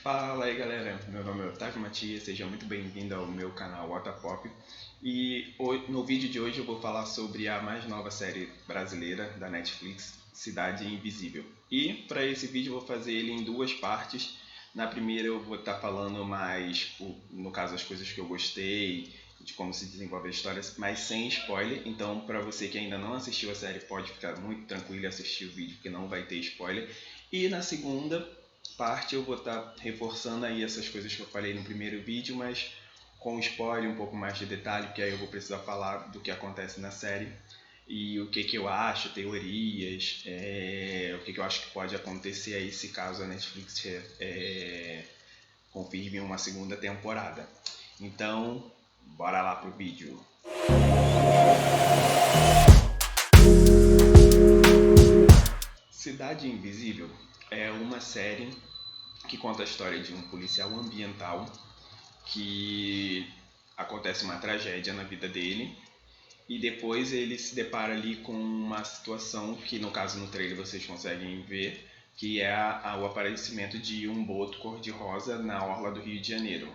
Fala aí galera, meu nome é Otávio Matias, seja muito bem-vindo ao meu canal Otapop. E no vídeo de hoje eu vou falar sobre a mais nova série brasileira da Netflix, Cidade Invisível. E para esse vídeo eu vou fazer ele em duas partes. Na primeira eu vou estar falando mais, no caso, as coisas que eu gostei, de como se desenvolve a história, mas sem spoiler. Então, para você que ainda não assistiu a série, pode ficar muito tranquilo e assistir o vídeo, porque não vai ter spoiler. E na segunda parte eu vou estar reforçando aí essas coisas que eu falei no primeiro vídeo, mas com spoiler, um pouco mais de detalhe, porque aí eu vou precisar falar do que acontece na série e o que, que eu acho, teorias, o que, que eu acho que pode acontecer aí se caso a Netflix confirme uma segunda temporada. Então, bora lá pro vídeo. Cidade Invisível é uma série que conta a história de um policial ambiental que acontece uma tragédia na vida dele e depois ele se depara ali com uma situação que no caso no trailer vocês conseguem ver, que é o aparecimento de um boto cor-de-rosa na orla do Rio de Janeiro.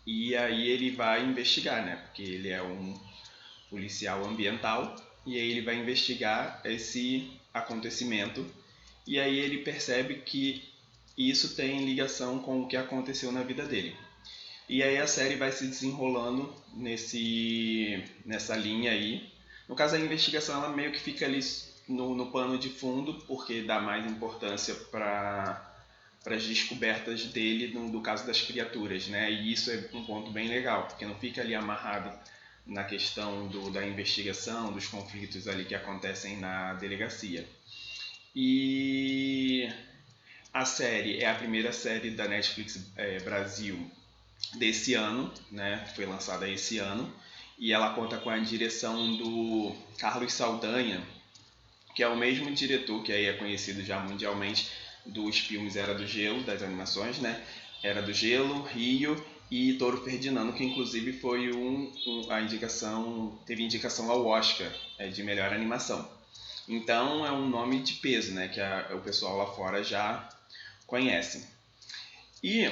E aí ele vai investigar, né? Porque ele é um policial ambiental e aí ele vai investigar esse acontecimento e aí ele percebe que isso tem ligação com o que aconteceu na vida dele. E aí a série vai se desenrolando nessa linha aí. No caso, a investigação ela meio que fica ali no pano de fundo, porque dá mais importância para as descobertas dele no caso das criaturas, né? E isso é um ponto bem legal, porque não fica ali amarrado na questão da investigação, dos conflitos ali que acontecem na delegacia. E a série é a primeira série da Netflix Brasil desse ano, né? Foi lançada esse ano e ela conta com a direção do Carlos Saldanha, que é o mesmo diretor que aí é conhecido já mundialmente dos filmes Era do Gelo, das animações, né? Era do Gelo, Rio e Touro Ferdinando, que inclusive foi a indicação, teve indicação ao Oscar de melhor animação. Então é um nome de peso, né? Que o pessoal lá fora já conhece. E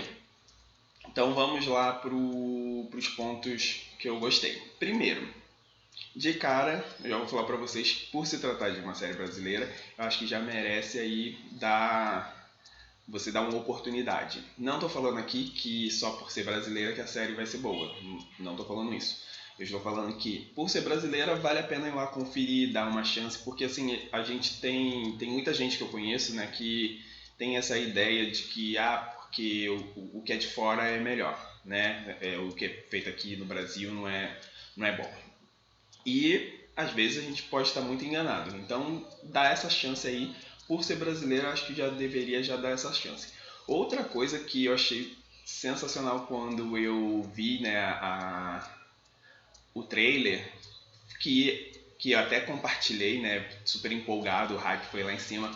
então vamos lá para os pontos que eu gostei. Primeiro, de cara, eu já vou falar para vocês, por se tratar de uma série brasileira, eu acho que já merece aí você dar uma oportunidade. Não estou falando aqui que só por ser brasileira que a série vai ser boa. Não estou falando isso. Eu estou falando que por ser brasileira vale a pena ir lá conferir, dar uma chance, porque assim a gente tem muita gente que eu conheço, né, que tem essa ideia de que porque o que é de fora é melhor, né? O que é feito aqui no Brasil não é bom. E às vezes a gente pode estar muito enganado. Então, dá essa chance aí. Por ser brasileiro, acho que já deveria já dar essa chance. Outra coisa que eu achei sensacional quando eu vi, né, o trailer, que eu até compartilhei, né, super empolgado, o hype foi lá em cima,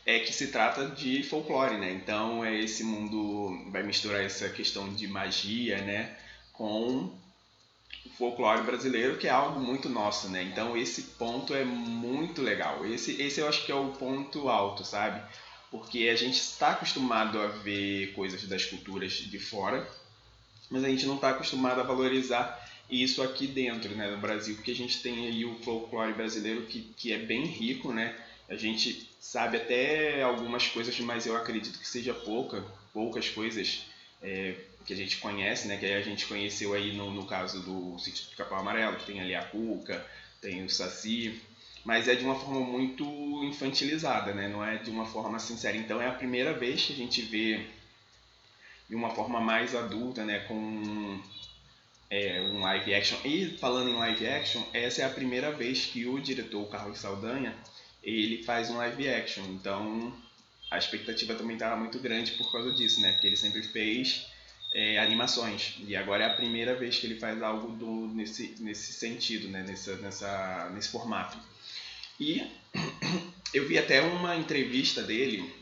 é que se trata de folclore, né? Então, esse mundo vai misturar essa questão de magia, né, com o folclore brasileiro, que é algo muito nosso, né? Então esse ponto é muito legal. Esse eu acho que é o ponto alto, sabe? Porque a gente está acostumado a ver coisas das culturas de fora, mas a gente não está acostumado a valorizar isso aqui dentro, né, no Brasil, porque a gente tem aí o folclore brasileiro que é bem rico, né? A gente sabe até algumas coisas, mas eu acredito que seja poucas coisas que a gente conhece, né? Que a gente conheceu aí no caso do Sítio do Capão Amarelo, que tem ali a Cuca, tem o Saci, mas é de uma forma muito infantilizada, né? Não é de uma forma sincera. Então é a primeira vez que a gente vê de uma forma mais adulta, né? Com um live action. E falando em live action, essa é a primeira vez que o diretor Carlos Saldanha ele faz um live action. Então a expectativa também estava muito grande por causa disso, né? Porque ele sempre fez animações e agora é a primeira vez que ele faz algo nesse sentido, né? Nesse formato. E eu vi até uma entrevista dele,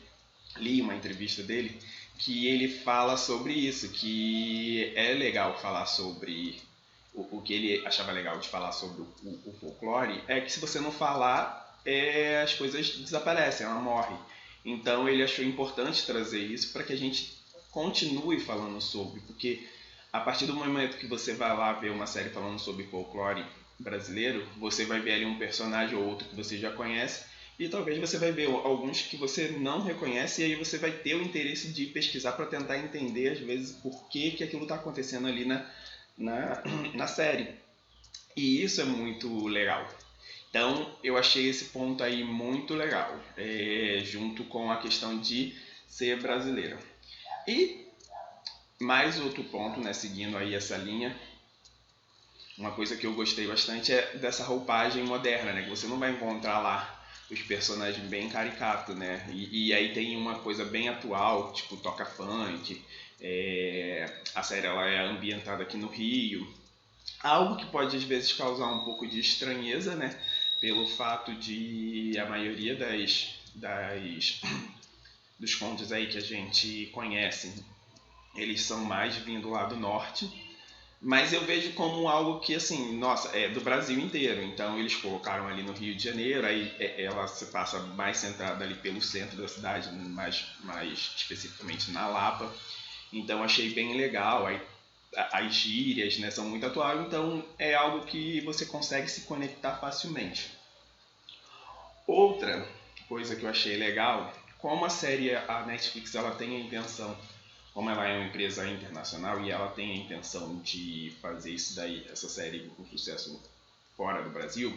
li uma entrevista dele, que ele fala sobre isso, que é legal falar sobre o que ele achava legal de falar sobre o folclore, é que se você não falar, as coisas desaparecem, ela morre. Então ele achou importante trazer isso para que a gente continue falando sobre, porque a partir do momento que você vai lá ver uma série falando sobre folclore brasileiro, você vai ver ali um personagem ou outro que você já conhece, e talvez você vai ver alguns que você não reconhece, e aí você vai ter o interesse de pesquisar para tentar entender, às vezes, por que aquilo está acontecendo ali na série. E isso é muito legal. Então, eu achei esse ponto aí muito legal, junto com a questão de ser brasileira. E mais outro ponto, né, seguindo aí essa linha, uma coisa que eu gostei bastante é dessa roupagem moderna, né, que você não vai encontrar lá os personagens bem caricatos, né, e aí tem uma coisa bem atual, tipo toca funk, a série ela é ambientada aqui no Rio, algo que pode às vezes causar um pouco de estranheza, né, pelo fato de a maioria dos contos aí que a gente conhece, eles são mais vindo lá do norte, mas eu vejo como algo que, assim, nossa, é do Brasil inteiro. Então eles colocaram ali no Rio de Janeiro, aí ela se passa mais centrada ali pelo centro da cidade, mais especificamente na Lapa. Então achei bem legal. Aí as gírias, né, são muito atuais, então é algo que você consegue se conectar facilmente. Outra coisa que eu achei legal, como a Netflix ela tem a intenção, como ela é uma empresa internacional e ela tem a intenção de fazer isso daí, essa série com sucesso fora do Brasil,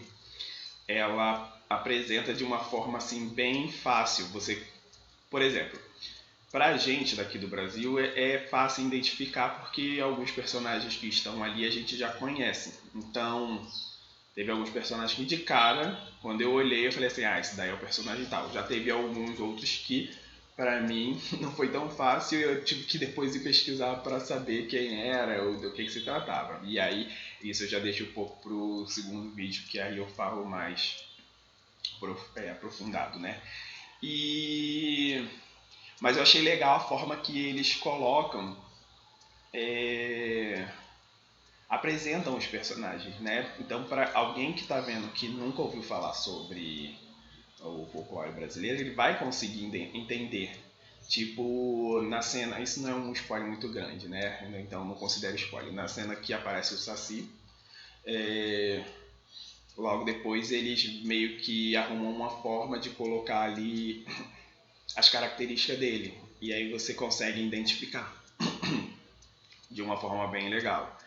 ela apresenta de uma forma assim bem fácil. Você, por exemplo, pra gente daqui do Brasil é fácil identificar porque alguns personagens que estão ali a gente já conhece. Então, teve alguns personagens que de cara, quando eu olhei, eu falei assim, esse daí é o personagem tal. Já teve alguns outros que, pra mim, não foi tão fácil e eu tive que depois ir pesquisar pra saber quem era ou do que se tratava. E aí, isso eu já deixo um pouco pro segundo vídeo, que aí eu falo mais aprofundado, né? E mas eu achei legal a forma que eles colocam, apresentam os personagens, né? Então, para alguém que está vendo que nunca ouviu falar sobre o folclore brasileiro, ele vai conseguir entender. Tipo, na cena, isso não é um spoiler muito grande, né? Então não considero spoiler. Na cena que aparece o Saci, logo depois eles meio que arrumam uma forma de colocar ali as características dele. E aí você consegue identificar de uma forma bem legal.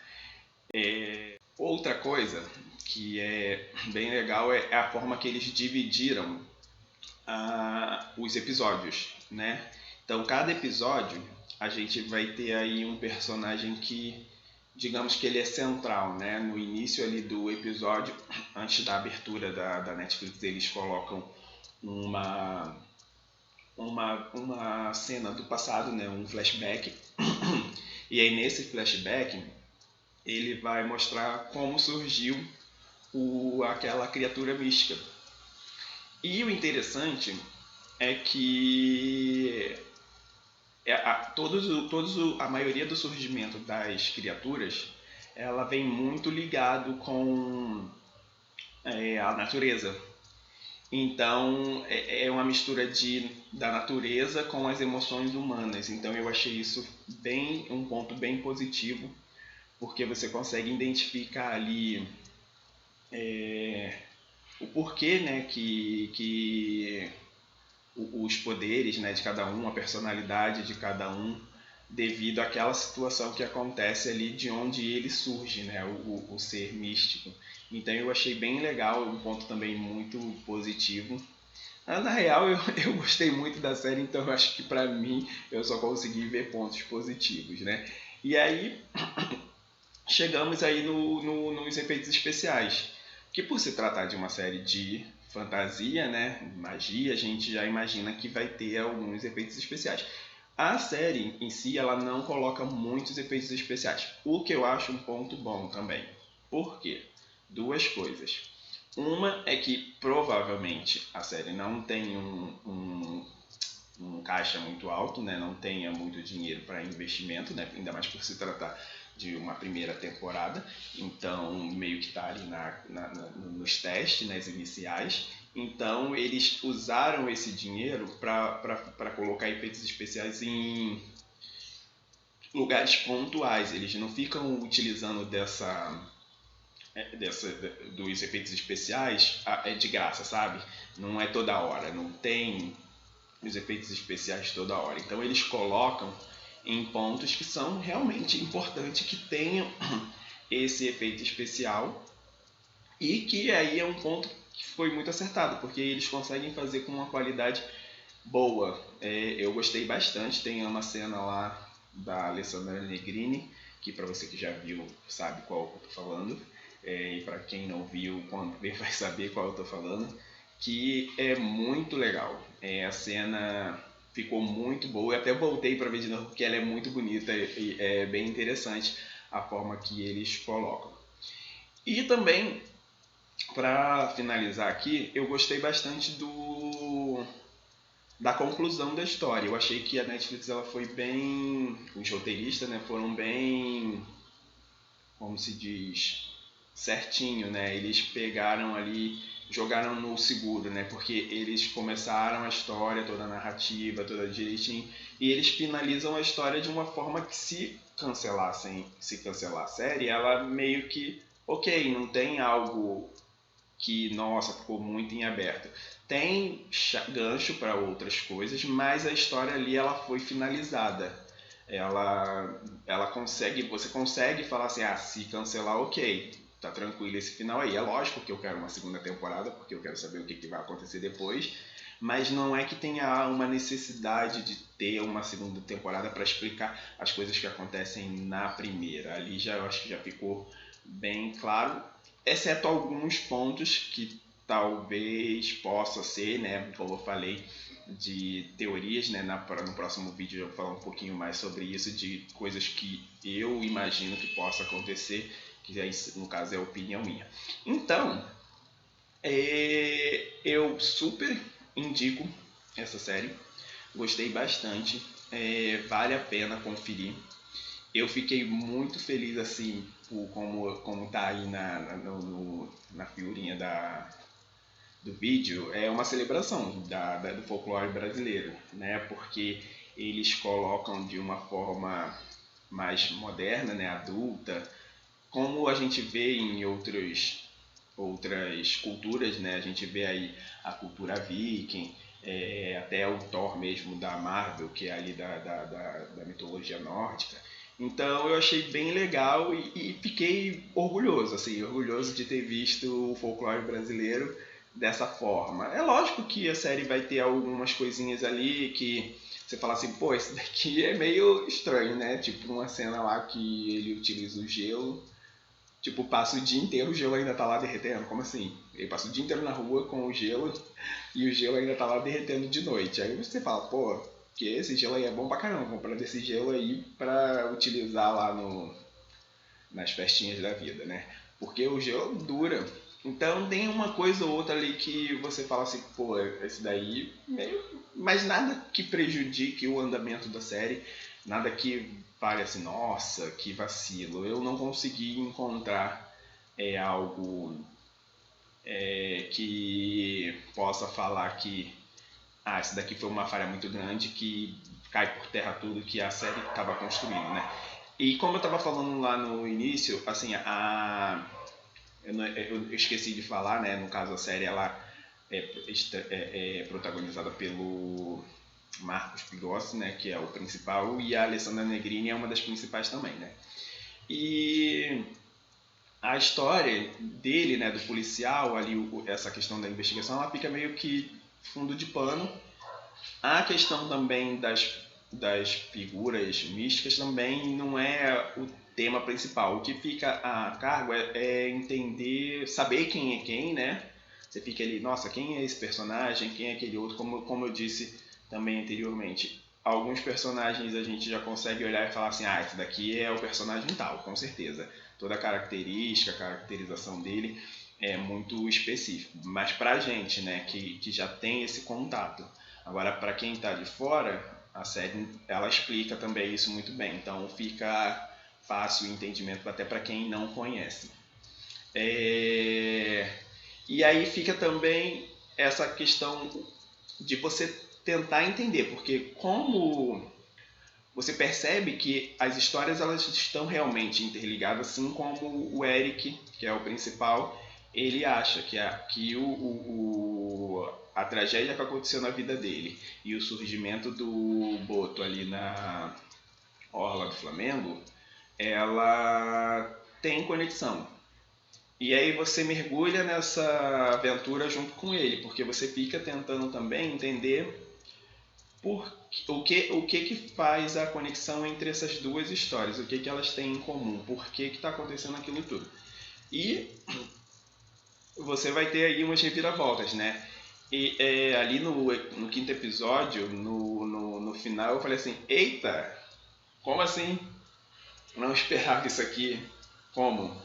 Outra coisa que é bem legal é a forma que eles dividiram os episódios, né? Então, cada episódio a gente vai ter aí um personagem que, digamos que ele é central, né? No início ali do episódio, antes da abertura da Netflix, eles colocam uma cena do passado, né? Um flashback. E aí nesse flashback ele vai mostrar como surgiu aquela criatura mística. E o interessante é que a maioria do surgimento das criaturas ela vem muito ligado com a natureza. Então é uma mistura da natureza com as emoções humanas. Então eu achei isso um ponto bem positivo, porque você consegue identificar ali o porquê, né, que os poderes, né, de cada um, a personalidade de cada um, devido àquela situação que acontece ali de onde ele surge, né, o ser místico. Então eu achei bem legal, um ponto também muito positivo. Na real, eu gostei muito da série, então eu acho que pra mim eu só consegui ver pontos positivos, né? E aí chegamos aí nos efeitos especiais, que por se tratar de uma série de fantasia, né, magia, a gente já imagina que vai ter alguns efeitos especiais. A série em si, ela não coloca muitos efeitos especiais, o que eu acho um ponto bom também. Por quê? Duas coisas. Uma é que provavelmente a série não tem um caixa muito alto, né? Não tenha muito dinheiro para investimento, né? Ainda mais por se tratar de uma primeira temporada, então meio que está ali nos testes, nas iniciais. Então eles usaram esse dinheiro para colocar efeitos especiais lugares pontuais, eles não ficam utilizando dos efeitos especiais de graça, sabe? Não é toda hora, não tem os efeitos especiais toda hora. Então eles colocam em pontos que são realmente importantes que tenham esse efeito especial, e que aí é um ponto que foi muito acertado, porque eles conseguem fazer com uma qualidade boa. Eu gostei bastante. Tem uma cena lá da Alessandra Negrini, que para você que já viu sabe qual eu estou falando, e para quem não viu, quando ver vai saber qual eu estou falando, que é muito legal. A cena ficou muito boa, eu até voltei para ver de novo porque ela é muito bonita e é bem interessante a forma que eles colocam. E também, para finalizar aqui, eu gostei bastante da conclusão da história. Eu achei que a Netflix ela foi bem, os roteiristas, né, foram bem, como se diz, certinho, né? Eles pegaram ali, jogaram no seguro, né? Porque eles começaram a história, toda a narrativa, toda direitinho, e eles finalizam a história de uma forma que se cancelar a série, ela meio que, ok, não tem algo que, nossa, ficou muito em aberto. Tem gancho para outras coisas, mas a história ali ela foi finalizada. Ela consegue, você consegue falar assim, se cancelar, ok, tá tranquilo esse final aí. É lógico que eu quero uma segunda temporada, porque eu quero saber o que vai acontecer depois, mas não é que tenha uma necessidade de ter uma segunda temporada para explicar as coisas que acontecem na primeira. Ali já eu acho que já ficou bem claro, exceto alguns pontos que talvez possa ser, né, como eu falei, de teorias, né, no próximo vídeo eu vou falar um pouquinho mais sobre isso, de coisas que eu imagino que possa acontecer, que aí, no caso é opinião minha. Então, eu super indico essa série, gostei bastante, vale a pena conferir. Eu fiquei muito feliz assim por como tá aí na figurinha do vídeo. É uma celebração do folclore brasileiro, né? Porque eles colocam de uma forma mais moderna, né? Adulta, como a gente vê em outras culturas, né? A gente vê aí a cultura viking, até o Thor mesmo da Marvel, que é ali da mitologia nórdica. Então eu achei bem legal e fiquei orgulhoso, assim, orgulhoso de ter visto o folclore brasileiro dessa forma. É lógico que a série vai ter algumas coisinhas ali que você fala assim, pô, esse daqui é meio estranho, né? Tipo uma cena lá que ele utiliza o gelo, tipo, passa o dia inteiro, o gelo ainda tá lá derretendo. Como assim? Ele passa o dia inteiro na rua com o gelo e o gelo ainda tá lá derretendo de noite. Aí você fala, pô, que esse gelo aí é bom pra caramba, comprando esse gelo aí pra utilizar lá nas festinhas da vida, né? Porque o gelo dura. Então tem uma coisa ou outra ali que você fala assim, pô, esse daí meio... Mas nada que prejudique o andamento da série, nada que fale assim, nossa, que vacilo. Eu não consegui encontrar algo que possa falar que esse daqui foi uma falha muito grande que cai por terra tudo que a série estava construindo, né? E como eu estava falando lá no início, assim, eu esqueci de falar, né? No caso, a série ela é protagonizada pelo Marcos Pigossi, né? Que é o principal, e a Alessandra Negrini é uma das principais também, né? E a história dele, né? Do policial, ali, essa questão da investigação, ela fica meio que fundo de pano. A questão também das figuras místicas também não é o tema principal. O que fica a cargo é entender, saber quem é quem, né? Você fica ali, nossa, quem é esse personagem, quem é aquele outro, como eu disse também anteriormente. Alguns personagens a gente já consegue olhar e falar assim, esse daqui é o personagem tal, com certeza. Toda a característica, a caracterização dele é muito específico. Mas pra gente, né, que já tem esse contato. Agora, para quem está de fora, a série ela explica também isso muito bem. Então fica fácil o entendimento até para quem não conhece. E aí fica também essa questão de você tentar entender, porque como você percebe que as histórias elas estão realmente interligadas, assim como o Eric, que é o principal, ele acha que a tragédia que aconteceu na vida dele e o surgimento do Boto ali na orla do Flamengo, ela tem conexão. E aí você mergulha nessa aventura junto com ele, porque você fica tentando também entender o que faz a conexão entre essas duas histórias, o que elas têm em comum, por que está acontecendo aquilo tudo. E você vai ter aí umas reviravoltas, né? E ali no quinto episódio, no final, eu falei assim, eita, como assim? Não esperava isso aqui. Como?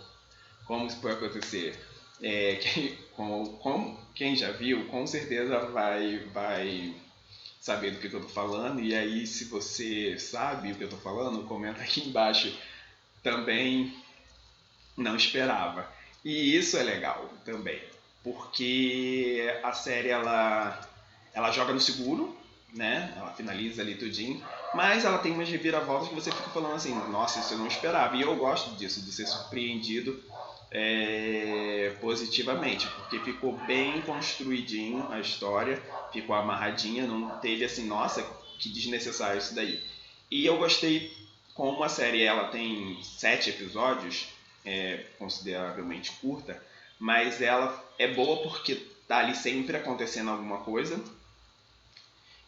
Como isso pode acontecer? Quem já viu, com certeza vai saber do que eu estou falando. E aí, se você sabe o que eu estou falando, comenta aqui embaixo. Também não esperava. E isso é legal também, porque a série ela joga no seguro, né? Ela finaliza ali tudinho, mas ela tem umas reviravoltas que você fica falando assim, nossa, isso eu não esperava. E eu gosto disso, de ser surpreendido positivamente, porque ficou bem construidinho a história, ficou amarradinha, não teve assim, nossa, que desnecessário isso daí. E eu gostei, como a série ela tem 7 episódios, consideravelmente curta, mas ela é boa porque tá ali sempre acontecendo alguma coisa.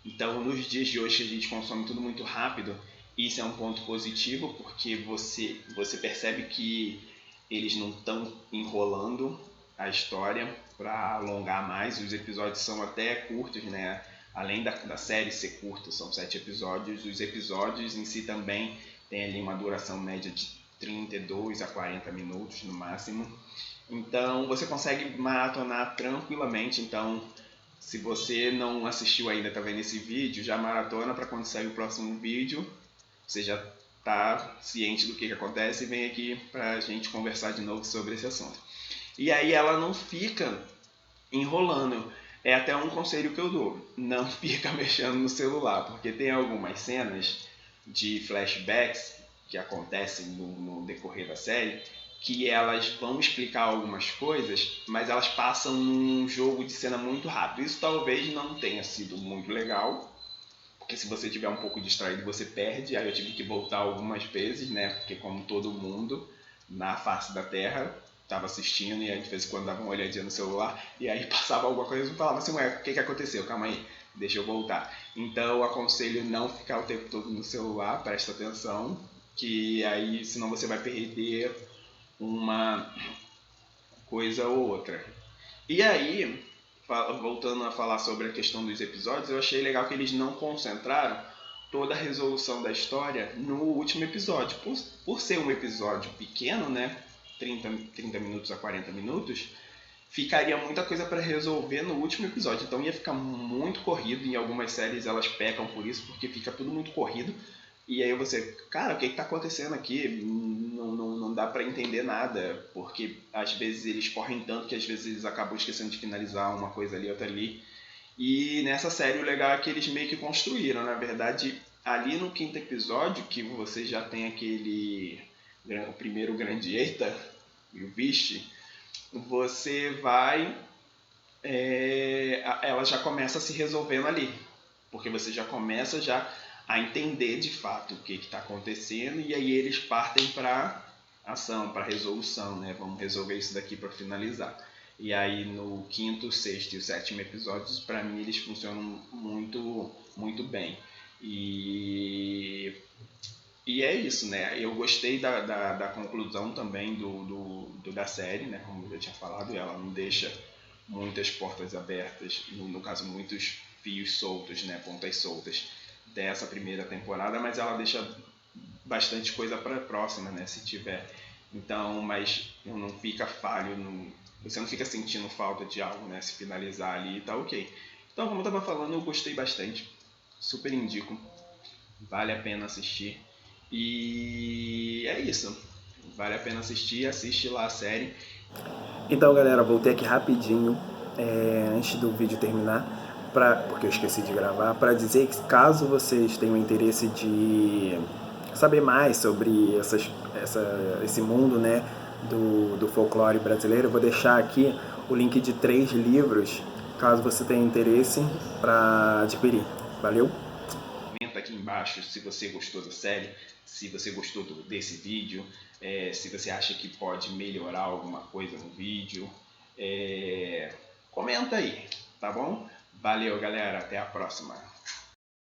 Então, nos dias de hoje, a gente consome tudo muito rápido. Isso é um ponto positivo, porque você percebe que eles não estão enrolando a história para alongar mais. Os episódios são até curtos, né? Além da série ser curta, são 7 episódios. Os episódios em si também têm ali uma duração média de 32 a 40 minutos no máximo. Então, você consegue maratonar tranquilamente. Então, se você não assistiu ainda, tá vendo esse vídeo, já maratona para quando sair o próximo vídeo, você já tá ciente do que acontece e vem aqui pra gente conversar de novo sobre esse assunto. E aí ela não fica enrolando. É até um conselho que eu dou. Não fica mexendo no celular, porque tem algumas cenas de flashbacks que acontecem no decorrer da série que elas vão explicar algumas coisas, mas elas passam num jogo de cena muito rápido. Isso talvez não tenha sido muito legal, porque se você estiver um pouco distraído, você perde. Aí eu tive que voltar algumas vezes, né? Porque como todo mundo na face da Terra estava assistindo, e aí de vez em quando dava uma olhadinha no celular, e aí passava alguma coisa e falava assim, ué, o que aconteceu? Calma aí, deixa eu voltar. Então eu aconselho não ficar o tempo todo no celular, presta atenção, que aí senão você vai perder uma coisa ou outra. E aí, voltando a falar sobre a questão dos episódios, eu achei legal que eles não concentraram toda a resolução da história no último episódio. Por ser um episódio pequeno, né, 30 minutos a 40 minutos, ficaria muita coisa para resolver no último episódio. Então ia ficar muito corrido. Em algumas séries elas pecam por isso, porque fica tudo muito corrido. E aí você, cara, o que está acontecendo aqui? Não dá para entender nada, porque às vezes eles correm tanto que às vezes eles acabam esquecendo de finalizar uma coisa ali, outra ali. E nessa série o legal é que eles meio que construíram, na verdade, ali no quinto episódio, que você já tem o primeiro grande eita, e o vixe, você vai... ela já começa se resolvendo ali, porque você já começa a entender de fato o que está acontecendo, e aí eles partem para ação, para resolução, né? Vamos resolver isso daqui para finalizar. E aí no quinto, sexto e o sétimo episódios, para mim eles funcionam muito, muito bem. E é isso, né? Eu gostei da conclusão também da série, né? Como eu já tinha falado, ela não deixa muitas portas abertas, no caso muitos fios soltos, né? Pontas soltas dessa primeira temporada, mas ela deixa bastante coisa para a próxima, né? Se tiver. Então, mas não fica falho, você não fica sentindo falta de algo, né? Se finalizar ali, tá ok. Então, como eu estava falando, eu gostei bastante, super indico, vale a pena assistir. E é isso, vale a pena assistir, assiste lá a série. Então, galera, voltei aqui rapidinho, antes do vídeo terminar, porque eu esqueci de gravar, para dizer que caso vocês tenham interesse de saber mais sobre esse mundo, né, do folclore brasileiro, eu vou deixar aqui o link de 3 livros, caso você tenha interesse para adquirir. Valeu? Comenta aqui embaixo se você gostou da série, se você gostou desse vídeo, se você acha que pode melhorar alguma coisa no vídeo. Comenta aí, tá bom? Valeu, galera. Até a próxima.